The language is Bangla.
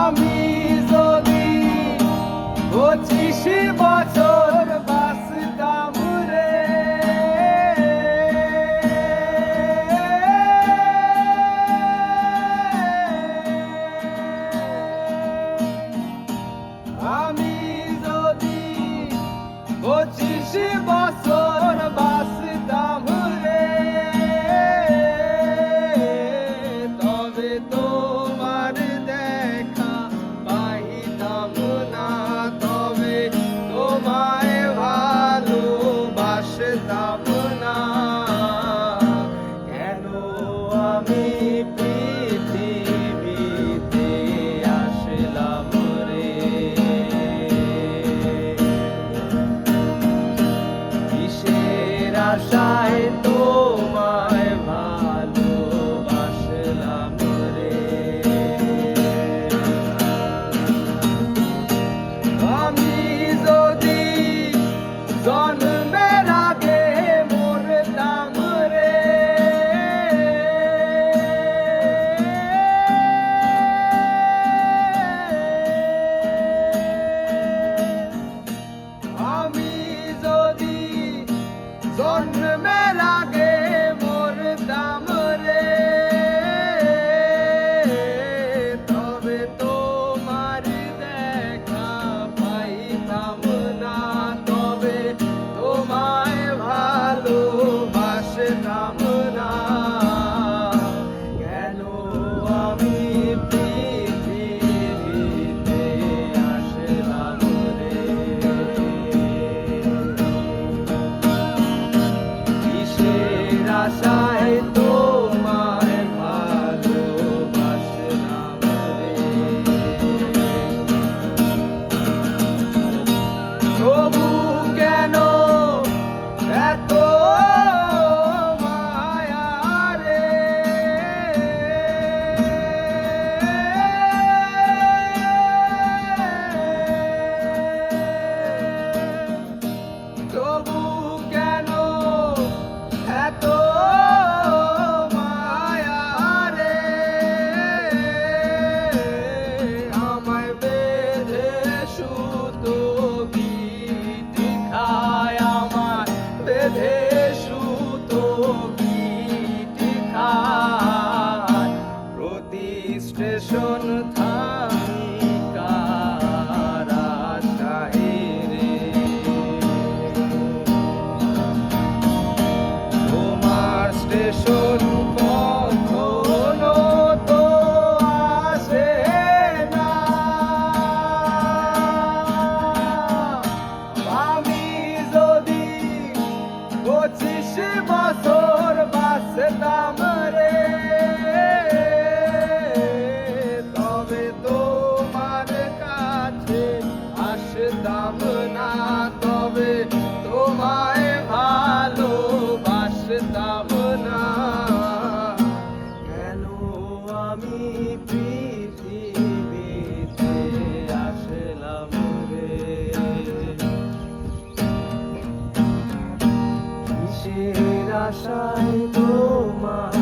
আমি যদি 25 বছর বাঁচতাম রে, আমি যদি 25 বছর বাঁচতাম রে, তবে তোমার দেখা পাইতাম না, তবে তোমায় ভালোবাসতাম না। কেন আমি পৃথিবীতে আসলাম রে, কিসের আশায় তোমায় ভালোবাসলাম রে। আমি যদি জন্মের আগে মরতাম রে, আমি যদি জন্মের আগে মরতাম রে, তবে তোমার দেখা পাইতাম না, তবে তোমায় ভালোবাসতাম না। কেন আমি পৃথিবীতে আসলাম রে, কিসের আশায় তোমায় ভালোবাসলাম রে। তবু কেন এত মায়া রে, তবু কেন এত মায়া রে, আমায় বেঁধে সুতো গিটি খায়, আমায় বেঁধে সুতো গিটি খায়, প্রতি স্টেশন থামি কার আশায় রে। তোমার স্টেশন কখনো তো আসে না, আমি যদি 25 বছর বাঁচতাম রে, তবে তোমার কাছে আসতাম না, তবে তোমায় ভালোবাসতাম না। কেন আমি পৃথিবীতে আসলাম রে, কিসের আশায় তোমার